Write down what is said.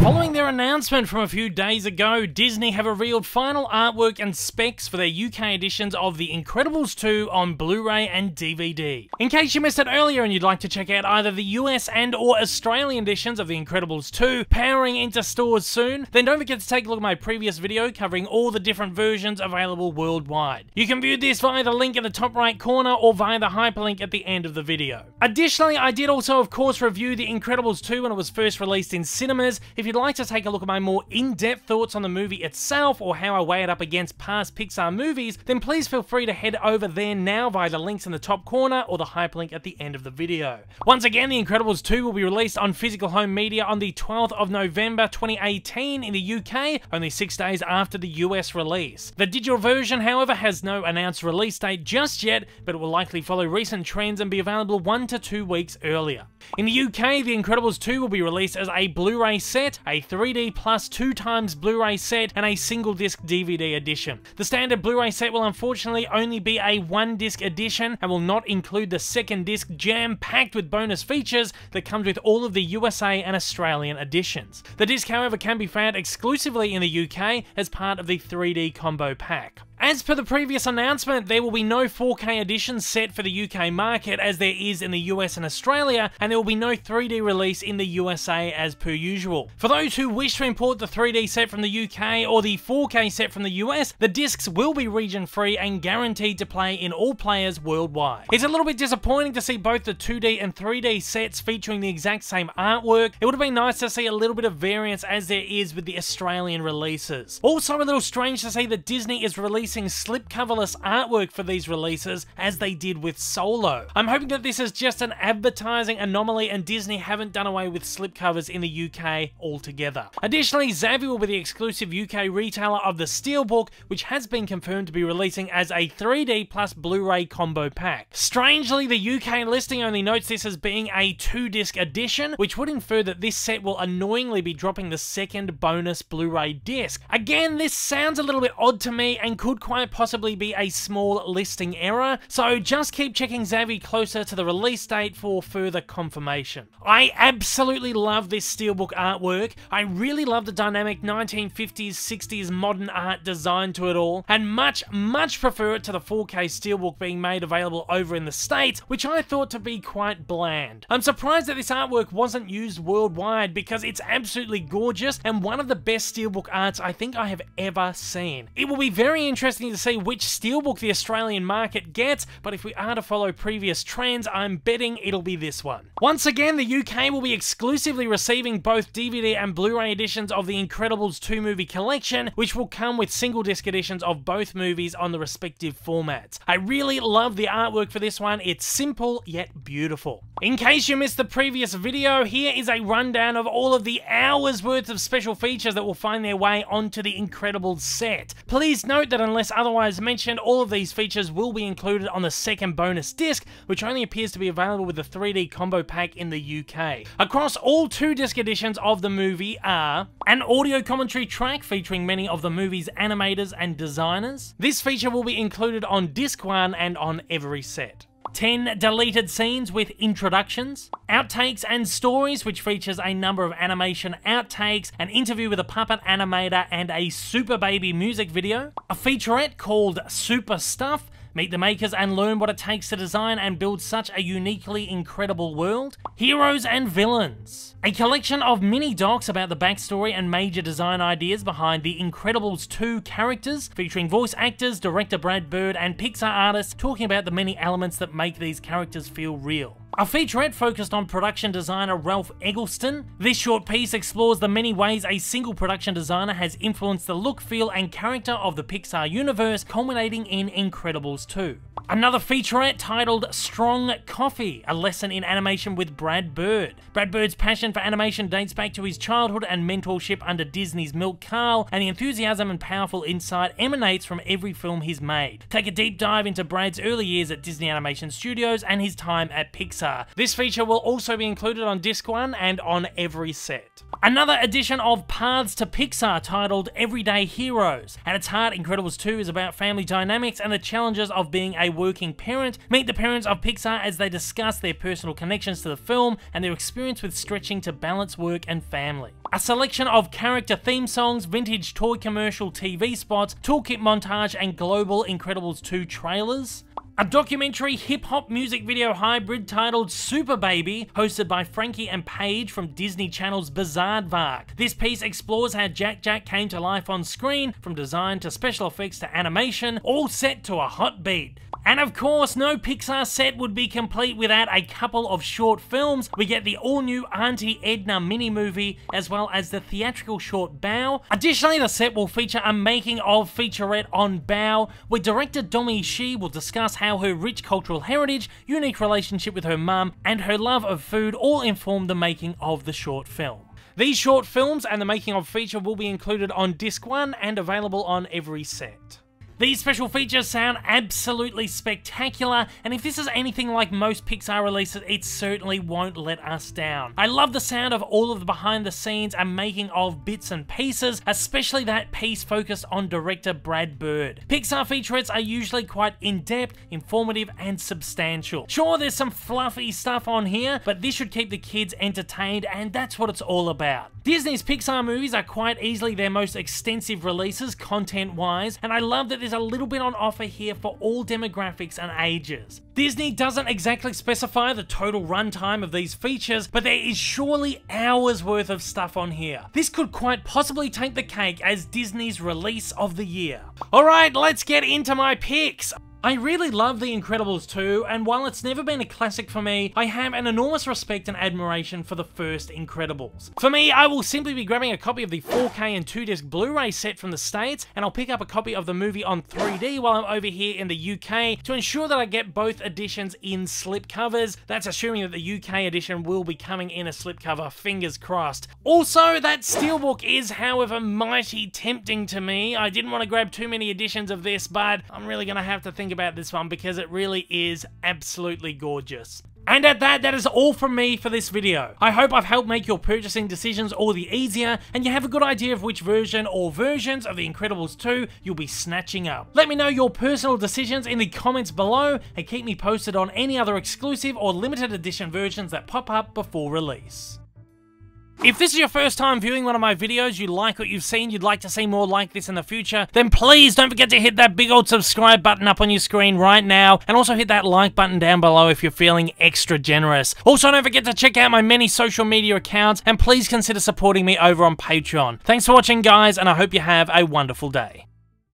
Following their announcement from a few days ago, Disney have revealed final artwork and specs for their UK editions of The Incredibles 2 on Blu-ray and DVD. In case you missed it earlier and you'd like to check out either the US and or Australian editions of The Incredibles 2 powering into stores soon, then don't forget to take a look at my previous video covering all the different versions available worldwide. You can view this via the link in the top right corner or via the hyperlink at the end of the video. Additionally, I did also of course review The Incredibles 2 when it was first released in cinemas. If you'd like to take a look at my more in-depth thoughts on the movie itself or how I weigh it up against past Pixar movies, then please feel free to head over there now via the links in the top corner or the hyperlink at the end of the video. Once again, The Incredibles 2 will be released on physical home media on the 12th of November 2018 in the UK, only 6 days after the US release. The digital version, however, has no announced release date just yet, but it will likely follow recent trends and be available 1 to 2 weeks earlier. In the UK, The Incredibles 2 will be released as a Blu-ray set, a 3D plus 2x Blu-ray set, and a single disc DVD edition. The standard Blu-ray set will unfortunately only be a 1-disc edition and will not include the second disc jam-packed with bonus features that comes with all of the USA and Australian editions. The disc, however, can be found exclusively in the UK as part of the 3D combo pack. As per the previous announcement, there will be no 4K edition set for the UK market as there is in the US and Australia, and there will be no 3D release in the USA as per usual. For those who wish to import the 3D set from the UK or the 4K set from the US, the discs will be region free and guaranteed to play in all players worldwide. It's a little bit disappointing to see both the 2D and 3D sets featuring the exact same artwork. It would have been nice to see a little bit of variance as there is with the Australian releases. Also a little strange to see that Disney is releasing slipcoverless artwork for these releases as they did with Solo. I'm hoping that this is just an advertising anomaly and Disney haven't done away with slipcovers in the UK altogether. Additionally, Zavvi will be the exclusive UK retailer of the steelbook, which has been confirmed to be releasing as a 3D plus Blu-ray combo pack. Strangely, the UK listing only notes this as being a 2-disc edition, which would infer that this set will annoyingly be dropping the second bonus Blu-ray disc. Again, this sounds a little bit odd to me and could quite possibly be a small listing error, so just keep checking Zavvi closer to the release date for further confirmation. I absolutely love this steelbook artwork. I really love the dynamic 1950s, 60s modern art design to it all, and much prefer it to the 4K steelbook being made available over in the States, which I thought to be quite bland. I'm surprised that this artwork wasn't used worldwide because it's absolutely gorgeous and one of the best steelbook arts I think I have ever seen. It will be very interesting to see which steelbook the Australian market gets, but if we are to follow previous trends, I'm betting it'll be this one. Once again, the UK will be exclusively receiving both DVD and Blu-ray editions of the Incredibles 2 movie collection, which will come with single disc editions of both movies on the respective formats. I really love the artwork for this one. It's simple yet beautiful. In case you missed the previous video, here is a rundown of all of the hours worth of special features that will find their way onto the Incredibles set. Please note that unless otherwise mentioned, all of these features will be included on the second bonus disc, which only appears to be available with the 3D combo pack in the UK. Across all 2-disc editions of the movie are an audio commentary track featuring many of the movie's animators and designers. This feature will be included on disc 1 and on every set. 10 deleted scenes with introductions, outtakes and stories, which features a number of animation outtakes, an interview with a puppet animator and a Super Baby music video, a featurette called Super Stuff, meet the makers and learn what it takes to design and build such a uniquely incredible world, heroes and villains, a collection of mini docs about the backstory and major design ideas behind the Incredibles 2 characters, featuring voice actors, director Brad Bird and Pixar artists talking about the many elements that make these characters feel real. A featurette focused on production designer Ralph Eggleston. This short piece explores the many ways a single production designer has influenced the look, feel and character of the Pixar universe, culminating in Incredibles 2. Another featurette titled Strong Coffee, a lesson in animation with Brad Bird. Brad Bird's passion for animation dates back to his childhood and mentorship under Disney's Milk Carl, and the enthusiasm and powerful insight emanates from every film he's made. Take a deep dive into Brad's early years at Disney Animation Studios and his time at Pixar. This feature will also be included on disc 1 and on every set. Another edition of Paths to Pixar titled Everyday Heroes. At its heart, Incredibles 2 is about family dynamics and the challenges of being a working parent, meet the parents of Pixar as they discuss their personal connections to the film and their experience with stretching to balance work and family. A selection of character theme songs, vintage toy commercial TV spots, toolkit montage, and global Incredibles 2 trailers. A documentary hip-hop music video hybrid titled Super Baby, hosted by Frankie and Paige from Disney Channel's Bizaardvark. This piece explores how Jack Jack came to life on screen, from design to special effects to animation, all set to a hot beat. And of course, no Pixar set would be complete without a couple of short films. We get the all-new Auntie Edna mini-movie, as well as the theatrical short Bow. Additionally, the set will feature a making-of featurette on Bow, where director Domi Shi will discuss how her rich cultural heritage, unique relationship with her mum, and her love of food all inform the making of the short film. These short films and the making of feature will be included on Disc 1 and available on every set. These special features sound absolutely spectacular, and if this is anything like most Pixar releases, it certainly won't let us down. I love the sound of all of the behind the scenes and making of bits and pieces, especially that piece focused on director Brad Bird. Pixar featurettes are usually quite in-depth, informative, and substantial. Sure, there's some fluffy stuff on here, but this should keep the kids entertained, and that's what it's all about. Disney's Pixar movies are quite easily their most extensive releases, content-wise, and I love that there's a little bit on offer here for all demographics and ages. Disney doesn't exactly specify the total runtime of these features, but there is surely hours worth of stuff on here. This could quite possibly take the cake as Disney's release of the year. Alright, let's get into my picks. I really love The Incredibles 2, and while it's never been a classic for me, I have an enormous respect and admiration for the first Incredibles. For me, I will simply be grabbing a copy of the 4K and 2-disc Blu-ray set from the States, and I'll pick up a copy of the movie on 3D while I'm over here in the UK to ensure that I get both editions in slipcovers. That's assuming that the UK edition will be coming in a slipcover, fingers crossed. Also, that steelbook is, however, mighty tempting to me. I didn't want to grab too many editions of this, but I'm really going to have to think about this one because it really is absolutely gorgeous. And at that is all from me for this video. I hope I've helped make your purchasing decisions all the easier, and you have a good idea of which version or versions of The Incredibles 2 you'll be snatching up. Let me know your personal decisions in the comments below, and keep me posted on any other exclusive or limited edition versions that pop up before release. If this is your first time viewing one of my videos, you like what you've seen, you'd like to see more like this in the future, then please don't forget to hit that big old subscribe button up on your screen right now, and also hit that like button down below if you're feeling extra generous. Also, don't forget to check out my many social media accounts, and please consider supporting me over on Patreon. Thanks for watching, guys, and I hope you have a wonderful day.